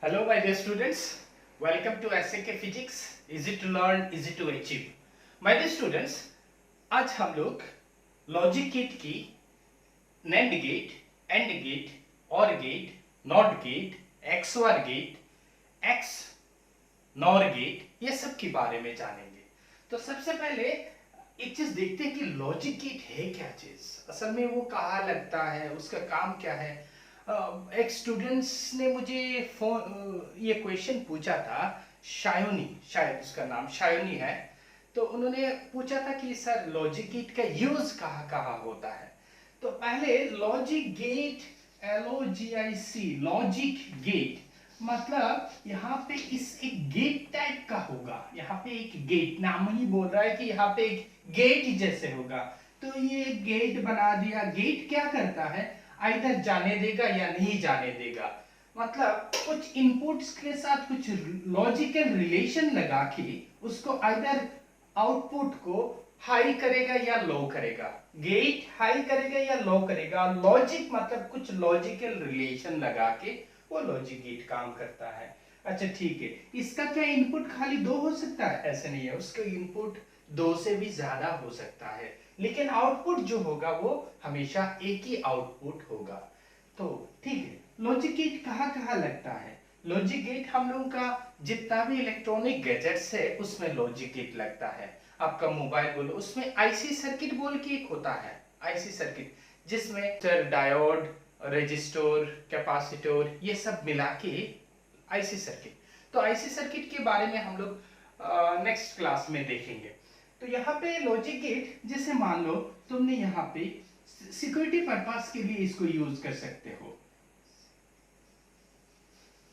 Hello my dear students, welcome to SAK Physics, easy to learn, easy to achieve. My dear students, आज हम लोग logic gate की NAND gate, AND gate, OR gate, NOT gate, XOR gate, XNOR gate, ये सब के बारे में जानेंगे। तो सबसे पहले एक चीज देखते हैं कि लॉजिक गेट है क्या चीज, असल में वो कहाँ लगता है, उसका काम क्या है। एक स्टूडेंट्स ने मुझे ये क्वेश्चन पूछा था, शायोनी, शायद उसका नाम शायोनी है। तो उन्होंने पूछा था कि सर लॉजिक गेट का यूज कहाँ कहाँ होता है। तो पहले logic gate, LOGIC, logic gate मतलब यहाँ पे इस एक गेट टाइप का होगा। यहाँ पे एक गेट, नाम ही बोल रहा है कि यहाँ पे एक गेट जैसे होगा। तो ये गेट बना दिया। गेट क्या करता है, आइदर जाने देगा या नहीं जाने देगा। मतलब कुछ इनपुट्स के साथ कुछ लॉजिकल रिलेशन लगा के उसको आइदर आउटपुट को हाई करेगा या लो करेगा। गेट हाई करेगा या लो करेगा। लॉजिक मतलब कुछ लॉजिकल रिलेशन लगा के वो लॉजिक गेट काम करता है। अच्छा ठीक है, इसका क्या इनपुट खाली दो हो सकता है? ऐसे नहीं है, उसका इनपुट दो से भी ज्यादा हो सकता है, लेकिन आउटपुट जो होगा वो हमेशा एक ही आउटपुट होगा। तो ठीक है, लॉजिक गेट कहाँ कहाँ लगता है? लॉजिक गेट हम लोगों का जितना भी इलेक्ट्रॉनिक गैजेट्स है उसमें लॉजिक गेट लगता है। आपका मोबाइल बोलो, उसमें आईसी सर्किट बोल के एक होता है, आईसी सर्किट, जिसमें डायोड, रजिस्टर, कैपेसिटर, ये सब मिला के आईसी सर्किट। तो आईसी सर्किट के बारे में हम लोग नेक्स्ट क्लास में देखेंगे। तो यहाँ पे लॉजिक गेट, जैसे मान लो तुमने यहाँ पे सिक्योरिटी पर्पस के लिए इसको यूज कर सकते हो।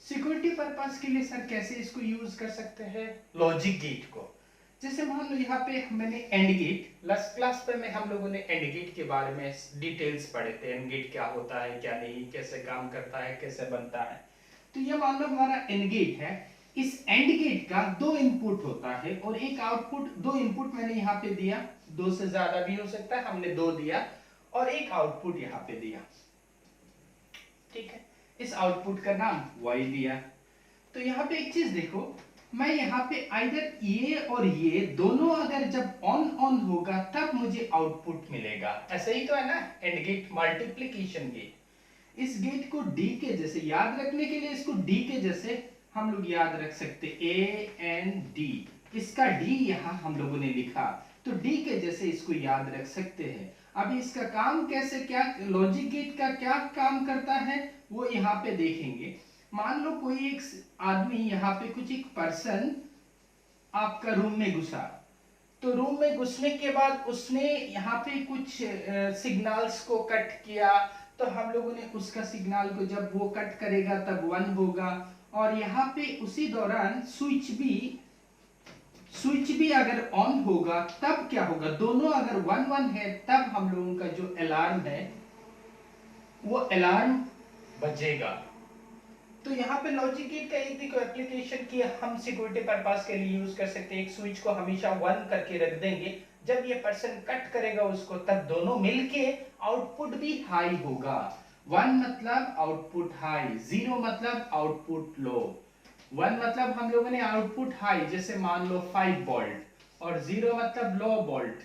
सिक्योरिटी पर्पस के लिए सर कैसे इसको यूज कर सकते हैं लॉजिक गेट को? जैसे मान लो यहाँ पे मैंने एंड गेट, लास्ट क्लास पे में हम लोगों ने एंड गेट के बारे में डिटेल्स पढ़े थे। एंड गेट क्या होता है, क्या नहीं, कैसे काम करता है, कैसे बनता है। तो ये मान लो हमारा एंड गेट है। इस एंड गेट का दो इनपुट होता है और एक आउटपुट। दो इनपुट मैंने यहाँ पे दिया, दो से ज्यादा भी हो सकता है, हमने दो दिया, और एक आउटपुट यहाँ पे दिया। ठीक है, इस आउटपुट का नाम y दिया। तो यहाँ पे एक चीज देखो, मैं यहाँ पे आइदर ये और ये दोनों अगर जब ऑन ऑन होगा तब मुझे आउटपुट मिलेगा। ऐसा ही तो है ना एंड गेट, मल्टीप्लिकेशन गेट। इस गेट को डी के जैसे याद रखने के लिए, इसको डी के जैसे हम लोग याद रख सकते, ए एन डी। इसका डी यहाँ हम लोगों ने लिखा, तो डी के जैसे इसको याद रख सकते हैं। अभी इसका काम कैसे, क्या लॉजिक गेट का क्या काम करता है वो यहाँ पे देखेंगे। मान लो कोई एक आदमी यहाँ पे, कुछ एक पर्सन आपका रूम में घुसा। तो रूम में घुसने के बाद उसने यहाँ पे कुछ सिग्नल्स को कट किया। तो हम लोगों ने उसका सिग्नल को जब वो कट करेगा तब 1 होगा। और यहाँ पे उसी दौरान स्विच भी अगर ऑन होगा तब क्या होगा, दोनों अगर 1 1 है तब हम लोगों का जो अलार्म है वो अलार्म बजेगा। तो यहाँ पे लॉजिक गेट का एक देखो एप्लीकेशन की हम सिक्योरिटी पर्पस के लिए यूज कर सकते हैं। एक स्विच को हमेशा 1 करके रख देंगे, जब ये पर्सन कट करेगा उसको तब दोनों मिलके आउटपुट भी हाई होगा। 1 मतलब आउटपुट हाई, 0 मतलब आउटपुट लो। 1 मतलब हम लोगों ने आउटपुट हाई, जैसे मान लो 5 वोल्ट, और 0 मतलब लो वोल्ट।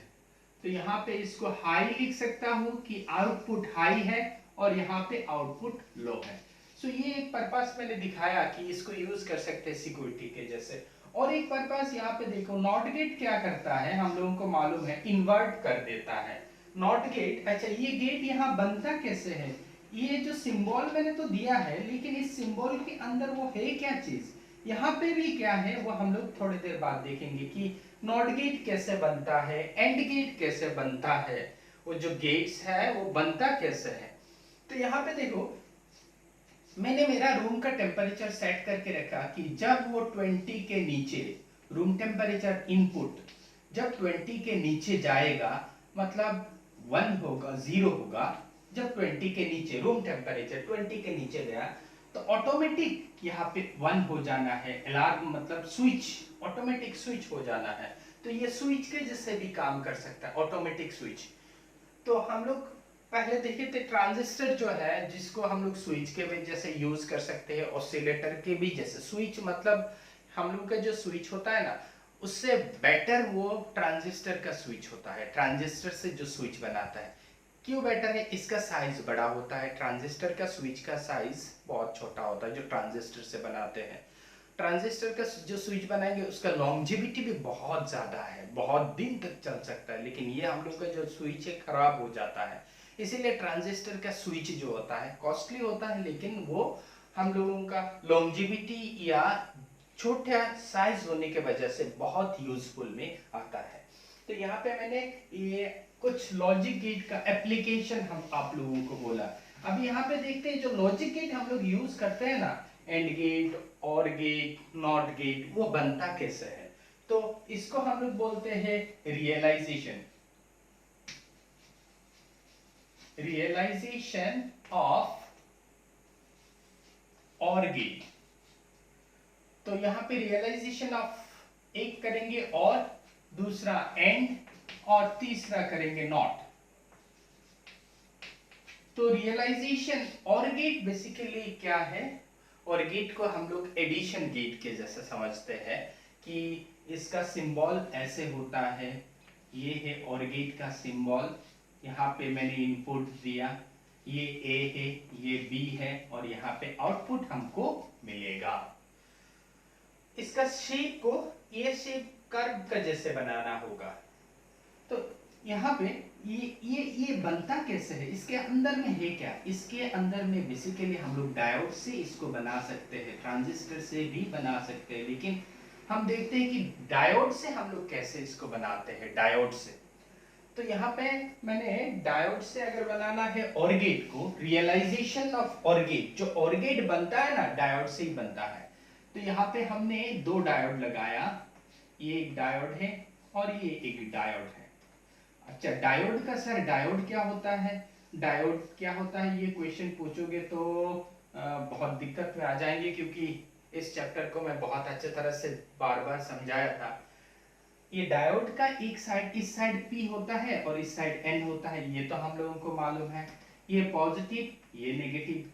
तो यहाँ पे इसको हाई लिख सकता हूँ कि आउटपुट हाई है, और यहाँ पे आउटपुट लो है। सो ये एक पर्पस मैंने दिखाया कि इसको यूज कर सकते हैं सिक्योरिटी के जैसे। और एक पर्पस यहाँ पे देखो, नॉट गेट क्या करता है हम लोगों को मालूम है, इन्वर्ट कर देता है नॉट गेट। अच्छा, ये गेट यहाँ बनता कैसे है? ये जो सिंबल मैंने तो दिया है, लेकिन इस सिंबल के अंदर वो है क्या चीज, यहाँ पे भी क्या है वो हम लोग थोड़ी देर बाद देखेंगे कि नॉट गेट कैसे बनता है, एंड गेट कैसे बनता है, वो जो गेट्स है वो बनता कैसे है। तो यहाँ पे देखो, मैंने मेरा रूम का टेम्परेचर सेट करके रखा कि जब वो 20 के नीचे, रूम टेम्परेचर इनपुट जब 20 के नीचे जाएगा मतलब 1 होगा, 0 होगा। जब 20 के नीचे रूम टेम्परेचर 20 के नीचे गया तो ऑटोमेटिक यहाँ पे 1 हो जाना है। अलार्म मतलब स्विच, ऑटोमेटिक स्विच हो जाना है। तो ये स्विच के जैसे भी काम कर सकता है, ऑटोमेटिक स्विच। तो हम लोग पहले देखिए तो ट्रांजिस्टर जो है जिसको हम लोग स्विच के भी जैसे यूज कर सकते हैं, ऑसिलेटर के भी जैसे। स्विच मतलब हम लोग का जो स्विच होता है ना, उससे बेटर वो ट्रांजिस्टर का स्विच होता है। ट्रांजिस्टर से जो स्विच बनाता है, क्यों बेटर है? इसका साइज बड़ा होता है। ट्रांजिस्टर का स्विच का साइज बहुत छोटा होता है जो ट्रांजिस्टर से बनाते हैं। ट्रांजिस्टर का जो स्विच बनाएंगे उसका लॉन्जेविटी भी बहुत ज़्यादा है, बहुत दिन तक चल सकता है। लेकिन ये हम लोग का जो स्विच है खराब हो जाता है। इसीलिए ट्रांजिस्टर का स्विच जो होता है कॉस्टली होता है, लेकिन वो हम लोगों का लॉन्जेविटी या छोटा साइज होने के वजह से बहुत यूजफुल में आता है। तो यहाँ पे मैंने ये कुछ लॉजिक गेट का एप्लीकेशन हम आप लोगों को बोला। अब यहाँ पे देखते हैं जो लॉजिक गेट हम लोग यूज करते हैं ना, and gate, OR gate, NOT gate, वो बनता कैसे है? तो इसको हम लोग बोलते हैं रियलाइजेशन ऑफ और गेट। तो यहाँ पे रियलाइजेशन ऑफ एक करेंगे और दूसरा एंड और तीसरा करेंगे नॉट। तो रियलाइजेशन और गेट बेसिकली क्या है? और गेट को हम लोग एडिशन गेट के जैसा समझते हैं कि इसका सिंबल ऐसे होता है। ये है और गेट का सिंबल। यहाँ पे मैंने इनपुट दिया, ये ए है, ये बी है, और यहाँ पे आउटपुट हमको मिलेगा। इसका शेप को ये शेप कर्व का जैसे बनाना होगा। तो यहाँ पे ये बनता कैसे है? इसके अंदर में है क्या? इसके अंदर में बेसिकली हम लोग डायोड से इसको बना सकते हैं, ट्रांजिस्टर से भी बना सकते हैं, लेकिन हम देखते हैं कि डायोड से हम लोग कैसे इसको बनाते हैं। डायोड से, तो यहाँ पे मैंने डायोड से अगर बनाना है और गेट को, रियलाइजेशन ऑफ और गेट, जो और गेट बनता है ना डायोड से ही बनता है। तो यहाँ पे हमने दो डायोड लगाया, ये एक डायोड है और ये एक डायोड है। अच्छा, डायोड का सर डायोड क्या होता है? डायोड क्या होता है ये क्वेश्चन पूछोगे तो बहुत दिक्कत में आ जाएंगे, क्योंकि इस चैप्टर को मैं बहुत अच्छे तरह से बार बार समझाया था। ये डायोड का एक साइड, इस साइड P होता है और इस साइड N होता है, ये तो हम लोगों को मालूम है। ये पॉजिटिव, ये नेगेटिव।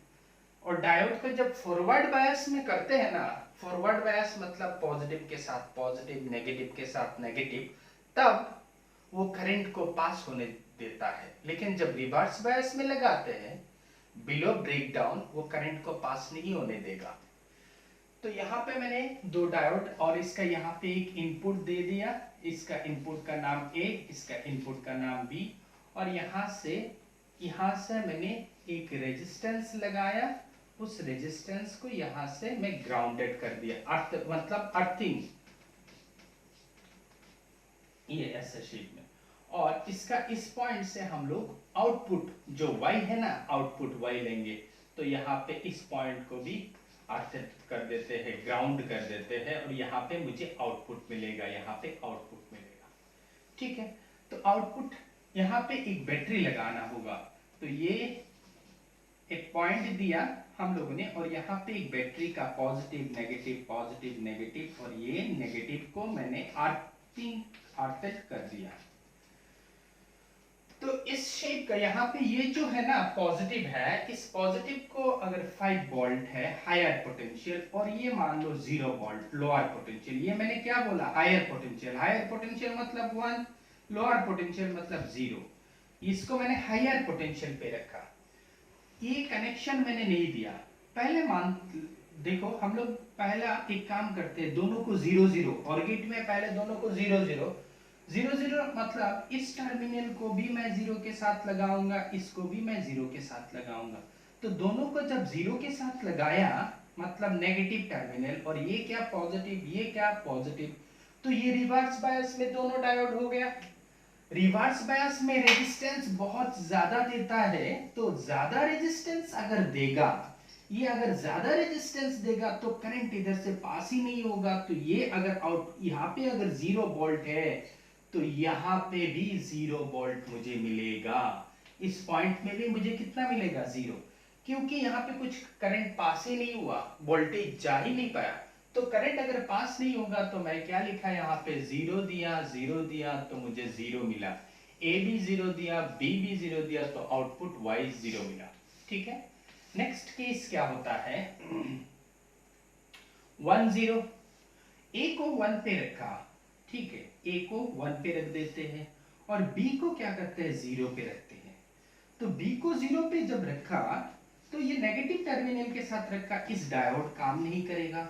और डायोड को जब फॉरवर्ड बायस में करते हैं ना, फॉरवर्ड बायस मतलब पॉजिटिव के साथ पॉजिटिव, नेगेटिव के साथ नेगेटिव, तब वो करंट को पास होने देता है। लेकिन जब रिवर्स बायस में लगाते हैं, बिलो ब्रेकडाउन, वो करंट को पास नहीं होने देगा। तो यहाँ पे मैंने दो डायोड और इसका यहाँ पे एक इनपुट दे दिया। इसका इनपुट का नाम A, इसका इनपुट का नाम B, और यहाँ से मैंने एक रेजिस्टेंस लगाया। उस रेजिस्टेंस को यहाँ से मैं ग्राउंडेड कर दिया, अर्थ मतलब अर्थिंग, ये ऐसे शेप में। और इसका इस पॉइंट से हम लोग आउटपुट जो Y है ना, आउटपुट Y लेंगे। तो यहाँ पे इस पॉइंट को भी अर्थित कर देते हैं, ग्राउंड कर देते हैं, और यहाँ पे मुझे आउटपुट मिलेगा, यहाँ पे आउटपुट मिलेगा। ठीक है, तो आउटपुट यहाँ पे एक बैटरी लगाना होगा। तो ये एक पॉइंट दिया हम लोगों ने, और यहाँ पे एक बैटरी का पॉजिटिव नेगेटिव, और ये नेगेटिव को मैंने अर्थित कर दिया। तो इस शेप का यहाँ पे ये जो है ना पॉजिटिव है, इस पॉजिटिव को अगर 5 वोल्ट है हायर पोटेंशियल, और ये मान लो 0 वोल्ट लोअर पोटेंशियल। ये मैंने क्या बोला? हायर पोटेंशियल मतलब 1, लोअर पोटेंशियल मतलब 0। इसको मैंने हायर पोटेंशियल पे रखा। ये कनेक्शन मैंने नहीं दिया। पहले देखो, हम लोग पहला एक काम करते हैं, दोनों को 0 और गेट में पहले दोनों को 0 मतलब इस टर्मिनल को भी मैं 0 के साथ लगाऊंगा, इसको भी मैं 0 के साथ लगाऊंगा। तो दोनों को जब 0 के साथ लगाया मतलब नेगेटिव टर्मिनल, और ये क्या पॉजिटिव, ये क्या पॉजिटिव, तो ये रिवर्स बायस में दोनों डायोड हो गया। रिवर्स बायस में रेजिस्टेंस बहुत ज्यादा देता है, तो ज्यादा रेजिस्टेंस अगर देगा, ये अगर ज्यादा रेजिस्टेंस देगा तो करंट इधर से पास ही नहीं होगा। तो ये अगर यहाँ पे अगर 0 वोल्ट है, तो यहाँ पे भी 0 वोल्ट मुझे मिलेगा। इस पॉइंट में भी मुझे कितना मिलेगा? 0, क्योंकि यहाँ पे कुछ करंट पास ही नहीं हुआ, वोल्टेज जा ही नहीं पाया। तो करंट अगर पास नहीं होगा तो मैं क्या लिखा यहाँ पे? 0 दिया तो मुझे 0 मिला। ए भी 0 दिया, बी भी 0 दिया, तो आउटपुट वाई 0 मिला। ठीक है, नेक्स्ट केस क्या होता है, 1 0, ए को 1 पे रखा, ठीक है, ए को 1 पे रख देते हैं और बी को क्या करते हैं 0 पे रखते हैं। तो बी को 0 पे जब रखा तो ये नेगेटिव टर्मिनल के साथ रखा, इस डायोड काम नहीं करेगा।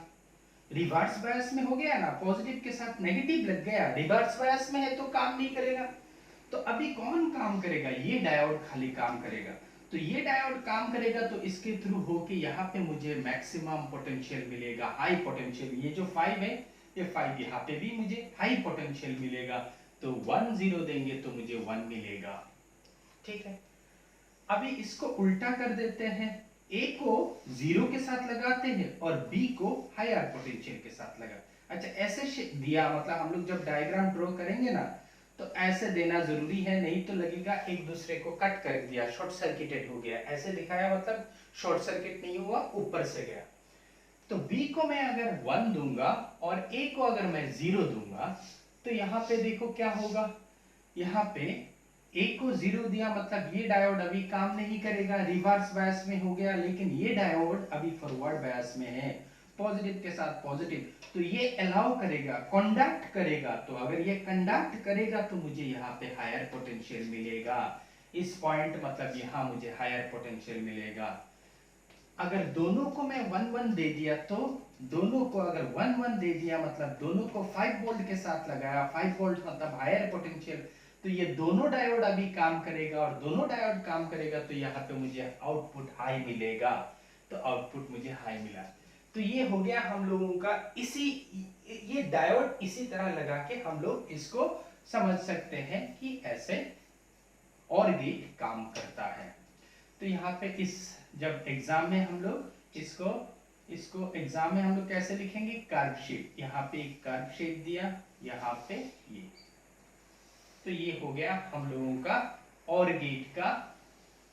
रिवर्स बायस में हो गया ना, पॉजिटिव के साथ नेगेटिव लग गया, रिवर्स बायस में है तो काम नहीं करेगा। तो अभी कौन काम करेगा, ये डायोड खाली काम करेगा। तो ये डायोड काम करेगा तो इसके थ्रू होके यहाँ पे मुझे मैक्सिमम पोटेंशियल मिलेगा, हाई पोटेंशियल। ये जो 5 है, ये 5 यहाँ पे भी मुझे हाई पोटेंशियल मिलेगा। तो 1 0 देंगे तो मुझे 1 मिलेगा। ठीक है, अभी इसको उल्टा कर देते हैं, ए को 0 के साथ लगाते हैं और बी को हायर पोटेंशियल के साथ लगा। अच्छा, ऐसे दिया, मतलब हम लोग जब डायग्राम ड्रॉ करेंगे ना तो ऐसे देना जरूरी है, नहीं तो लगेगा एक दूसरे को कट कर दिया, शॉर्ट सर्किटेड हो गया। ऐसे दिखाया मतलब शॉर्ट सर्किट नहीं हुआ, ऊपर से गया। तो बी को मैं अगर 1 दूंगा और ए को अगर मैं 0 दूंगा तो यहाँ पे देखो क्या होगा, यहाँ पे ए को 0 दिया मतलब ये डायोड अभी काम नहीं करेगा, रिवर्स बायस में हो गया। लेकिन ये डायोड अभी फॉरवर्ड बायस में है, पॉजिटिव के साथ पॉजिटिव, तो ये अलाउ करेगा, कंडक्ट करेगा। तो अगर ये कंडक्ट करेगा तो मुझे यहाँ पे हायर पोटेंशियल मिलेगा, इस पॉइंट मतलब यहाँ मुझे हायर पोटेंशियल मिलेगा। अगर दोनों को मैं 1 1 दे दिया, तो दोनों को अगर 1 1 दे दिया मतलब दोनों को 5 वोल्ट के साथ लगाया, 5 वोल्ट मतलब हायर पोटेंशियल, तो ये दोनों डायोड अभी काम करेगा और दोनों डायोड काम करेगा तो यहाँ पे मुझे आउटपुट हाई मिलेगा। तो आउटपुट मुझे हाई मिला। तो ये हो गया हम लोगों का, ये डायोड इसी तरह लगा के हम लोग इसको समझ सकते हैं कि ऐसे और गेट काम करता है। तो यहाँ पे इस जब एग्जाम में हम लोग इसको एग्जाम में हम लोग कैसे लिखेंगे, कर्व शेप, यहाँ पे एक कर्व शेप दिया, यहाँ पे ये। तो ये हो गया हम लोगों का और गेट का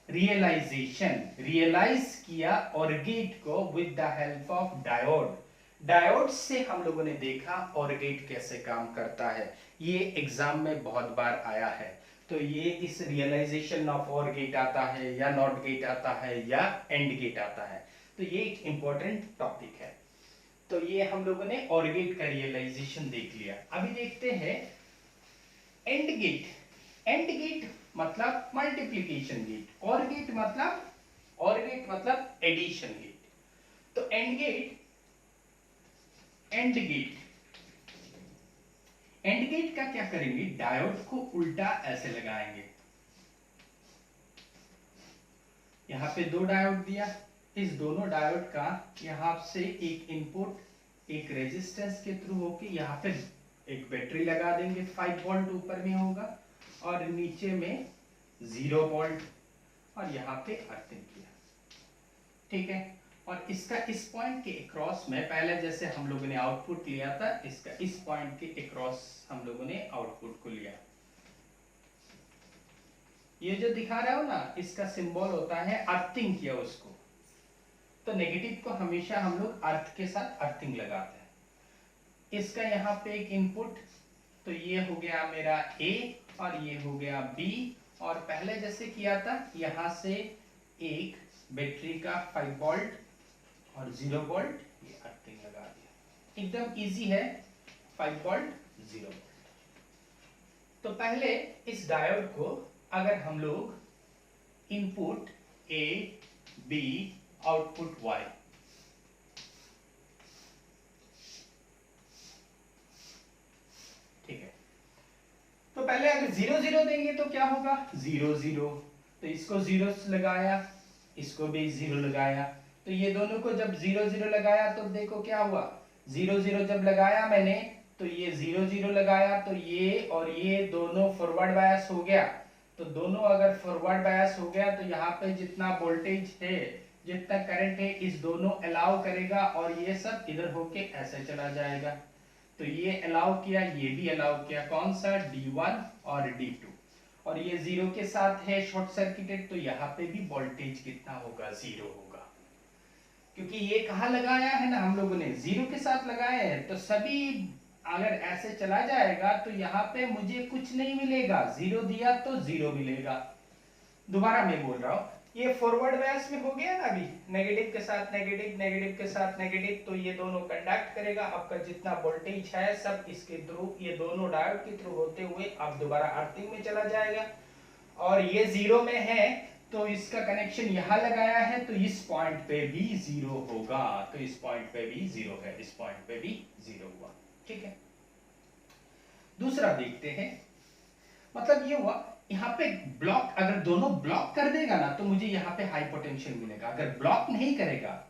रियलाइजेशन, रियलाइज किया और गेट को with the help of diode. Diode से हम लोगों ने देखा और गेट कैसे काम करता है। ये एग्जाम में बहुत बार आया है। तो ये इस रियलाइजेशन ऑफ और गेट आता है या नॉट गेट आता है या एंड गेट आता है। तो ये एक इंपॉर्टेंट टॉपिक है। तो ये हम लोगों ने और गेट का रियलाइजेशन देख लिया। अभी देखते हैं एंड गेट। एंड गेट मतलब मल्टीप्लिकेशन गेट, और गेट मतलब एडिशन गेट। तो एंड गेट का क्या करेंगे, डायोड को उल्टा ऐसे लगाएंगे। यहां पे 2 डायोड दिया, इस दोनों डायोड का यहां से एक इनपुट एक रेजिस्टेंस के थ्रू होके यहाँ पे एक बैटरी लगा देंगे, 5 वोल्ट ऊपर में होगा और नीचे में 0 वोल्ट, और यहाँ पे अर्थिंग किया। ठीक है, और इसका इस पॉइंट के अक्रॉस में पहले जैसे हम लोगों ने आउटपुट लिया था, इसका इस पॉइंट के अक्रॉस हम लोगों ने आउटपुट को लिया। ये जो दिखा रहा हो ना, इसका सिंबल होता है अर्थिंग किया उसको। तो नेगेटिव को हमेशा हम लोग अर्थ के साथ अर्थिंग लगाते हैं। इसका यहाँ पे एक इनपुट, तो ये हो गया मेरा A और ये हो गया B, और पहले जैसे किया था यहाँ से एक बैटरी का 5 वोल्ट और 0 वोल्ट ये अर्थिंग लगा दिया। एकदम इजी है, 5 वोल्ट 0 वोल्ट। तो पहले इस डायोड को अगर हम लोग input A B output Y, ठीक है, तो पहले अगर 0 0 देंगे तो क्या होगा 0 0, तो इसको 0 लगाया, इसको भी 0 लगाया, तो ये दोनों को जब 0 0 लगाया तो देखो क्या हुआ, 0 0 जब लगाया मैंने तो ये 0 0 लगाया, तो ये और ये दोनों फॉरवर्ड बायस हो गया। तो दोनों अगर फॉरवर्ड बायस हो गया तो यहाँ पे जितना वोल्टेज है, जितना करंट है, इस दोनों अलाउ करेगा और ये सब इधर होके ऐसे चला जाएगा। तो ये अलाउ किया, ये भी अलाउ किया, कौन सा D1 और D2, और ये 0 के साथ है शॉर्ट सर्किटेड, तो यहाँ पे भी वोल्टेज कितना होगा 0 होगा, क्योंकि ये कहाँ लगाया है ना हम लोगों ने 0 के साथ लगाया है। तो सभी अगर ऐसे चला जाएगा तो यहाँ पे मुझे कुछ नहीं मिलेगा, जीरो दिया तो जीरो मिलेगा। दोबारा मैं बोल रहा हूँ, ये फॉरवर्ड बायस में हो गया ना अभी, नेगेटिव के साथ नेगेटिव, नेगेटिव के साथ नेगेटिव, तो ये दोनों कंडक्ट करेगा, आपका जितना वोल्टेज है सब इसके थ्रू, ये दोनों डायोड के थ्रू होते हुए अब दोबारा अर्थिंग में चला जाएगा। और ये जीरो में है तो इसका कनेक्शन यहाँ लगाया है तो इस पॉइंट पे भी जीरो होगा, तो इस पॉइंट पे भी जीरो है, इस पॉइंट पे भी जीरो हुआ। ठीक है, दूसरा देखते हैं। मतलब ये हुआ, यहाँ पे ब्लॉक अगर दोनों ब्लॉक कर देगा ना तो मुझे यहाँ पे हाई पोटेंशियल मिलेगा। अगर ब्लॉक नहीं करेगा,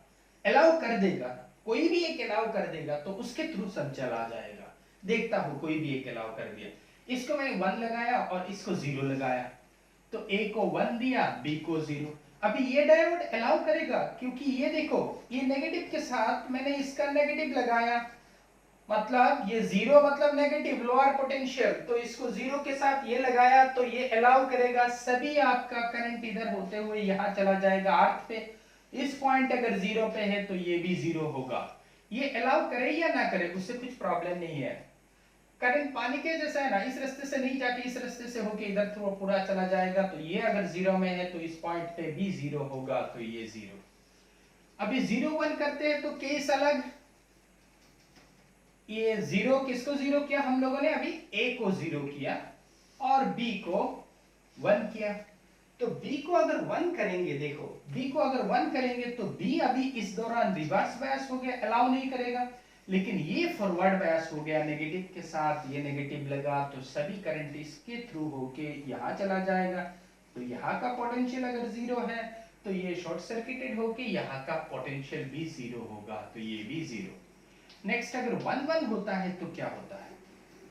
अलाउ कर देगा, कोई भी एक अलाउ कर देगा तो उसके थ्रू सब चला जाएगा। देखता हूं कोई भी एक अलाउ कर दिया, इसको मैंने 1 लगाया और इसको 0 लगाया, तो ए को 1 दिया, बी को 0। अभी ये डायोड अलाउ करेगा क्योंकि ये देखो, ये नेगेटिव के साथ मैंने इसका नेगेटिव लगाया, मतलब ये 0 मतलब नेगेटिव लोअर पोटेंशियल, तो इसको 0 के साथ ये लगाया तो ये अलाउ करेगा, सभी आपका करंट इधर होते हुए यहाँ चला जाएगा अर्थ पे। इस पॉइंट अगर 0 पे है तो ये भी 0 होगा। ये अलाउ करे या ना करे उससे कुछ प्रॉब्लम नहीं है, करंट पानी के जैसा है ना, इस रास्ते से नहीं जाके इस रास्ते से होके इधर थ्रू पूरा चला जाएगा। तो ये अगर 0 में है तो इस पॉइंट पे भी 0 होगा, तो ये 0। अभी 0 1 करते हैं तो केस अलग, ये 0 किसको 0 किया हम लोगों ने, अभी ए को 0 किया और बी को 1 किया। तो बी को अगर 1 करेंगे, देखो बी को अगर 1 करेंगे तो बी अभी इस दौरान रिवर्स बायस हो गया, अलाउ नहीं करेगा, लेकिन ये फॉरवर्ड बायस हो गया, नेगेटिव के साथ ये नेगेटिव लगा तो सभी करंट इसके थ्रू होके यहाँ चला जाएगा। तो यहाँ का पोटेंशियल अगर 0 है तो ये शॉर्ट सर्किटेड होके यहाँ का पोटेंशियल भी 0 होगा, तो ये भी 0। नेक्स्ट अगर 1 1 होता है तो क्या होता है,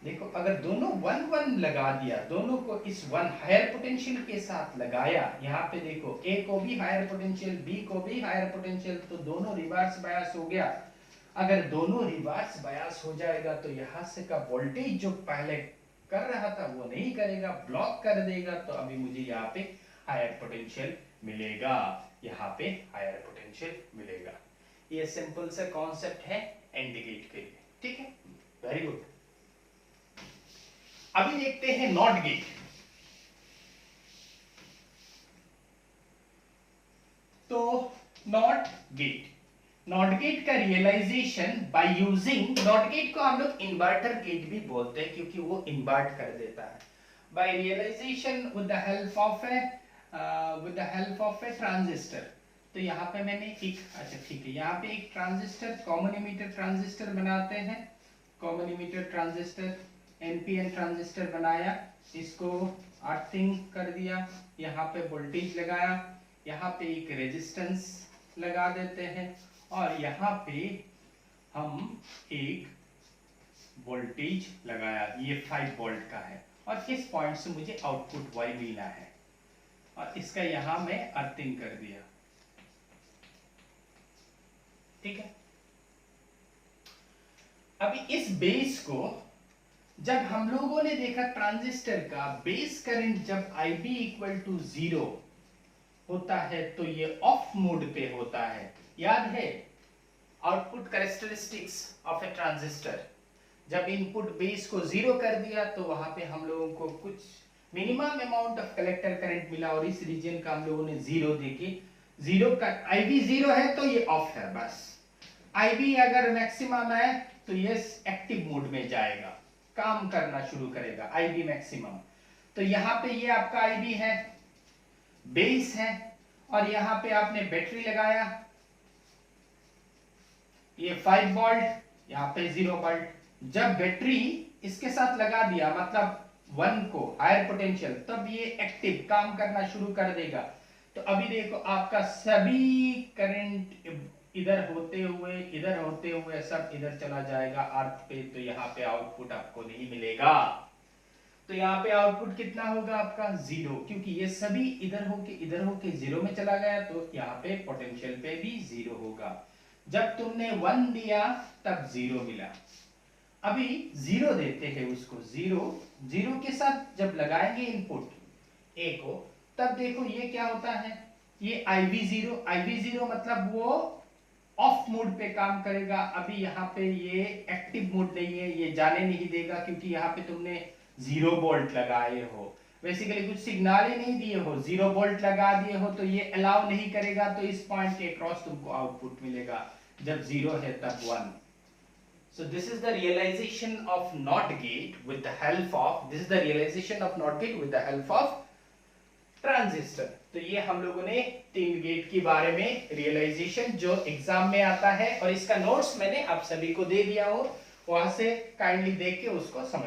देखो अगर दोनों 1 1 लगा दिया, दोनों को इस 1 हायर पोटेंशियल के साथ लगाया, यहाँ पे देखो ए को भी हायर पोटेंशियल, बी को भी हायर पोटेंशियल, तो दोनों रिवर्स बायस हो गया। अगर दोनों रिवर्स बायस हो जाएगा तो यहाँ से का वोल्टेज जो पहले कर रहा था वो नहीं करेगा, ब्लॉक कर देगा, तो अभी मुझे यहाँ पे हायर पोटेंशियल मिलेगा, यहाँ पे हायर पोटेंशियल मिलेगा। ये सिंपल सा कॉन्सेप्ट है एंड गेट के लिए। ठीक है, वेरी गुड। अभी देखते हैं नॉट गेट। तो नॉट गेट, नॉट गेट का realization by using, NOT gate को हम लोग इन्वर्टर गेट भी बोलते हैं क्योंकि वो इन्वर्ट कर देता है। By realization with the help of a transistor. तो यहाँ पे मैंने एक, अच्छा ठीक है, यहाँ पे एक ट्रांजिस्टर, कॉमन एमिटर ट्रांजिस्टर बनाते हैं, common emitter transistor, NPN transistor बनाया, इसको अर्थिंग कर दिया, यहाँ पे वोल्टेज लगाया, यहाँ पे एक रेजिस्टेंस लगा देते हैं और यहाँ पे हम एक वोल्टेज लगाया, ये 5 वोल्ट का है और इस पॉइंट से मुझे आउटपुट वाई मिलना है और इसका यहाँ मैं अर्थिंग कर दिया। ठीक है, अभी इस बेस को जब हम लोगों ने देखा ट्रांजिस्टर का बेस करंट जब IB इक्वल टू 0 होता है तो ये ऑफ मोड पे होता है। याद है output characteristics of a transistor, जब इनपुट बेस को 0 कर दिया तो वहां पे हम लोगों को कुछ minimum amount of collector current मिला और इस रीजन का हम लोगों ने 0 देके, 0 का IB 0 है तो ये ऑफ है बस। IB अगर मैक्सिमम है तो ये एक्टिव मोड में जाएगा, काम करना शुरू करेगा, IB मैक्सिमम। तो यहाँ पे ये आपका IB है, बेस है और यहाँ पे आपने बैटरी लगाया, ये 5 वोल्ट, यहाँ पे 0 वोल्ट। जब बैटरी इसके साथ लगा दिया मतलब 1 को हायर पोटेंशियल, तब ये एक्टिव काम करना शुरू कर देगा। तो अभी देखो आपका सभी करंट इधर होते हुए सब इधर चला जाएगा अर्थ पे, तो यहाँ पे आउटपुट आपको नहीं मिलेगा। तो यहाँ पे आउटपुट कितना होगा आपका 0, क्योंकि ये सभी इधर होके 0 में चला गया, तो यहाँ पे पोटेंशियल पे भी 0 होगा। जब तुमने 1 दिया तब 0 मिला। अभी 0 देते हैं उसको, 0 के साथ जब लगाएंगे इनपुट A को, तब देखो ये क्या होता है, ये IB0 मतलब वो ऑफ मोड पे काम करेगा। अभी यहाँ पे ये एक्टिव मोड नहीं है, ये जाने नहीं देगा क्योंकि यहाँ पे तुमने 0 वोल्ट लगाए हो, बेसिकली कुछ सिग्नल ही नहीं दिए हो, 0 वोल्ट लगा दिए हो तो ये अलाउ नहीं करेगा। तो इस पॉइंट के क्रॉस तुमको आउटपुट मिलेगा, जब 0 है तब 1। So this is the realization of NOT gate with the help of transistor. तो ये हम लोगों ने 3 गेट के बारे में रियलाइजेशन जो एग्जाम में आता है, और इसका नोट्स मैंने आप सभी को दे दिया हो, वहां से काइंडली देख के उसको समझ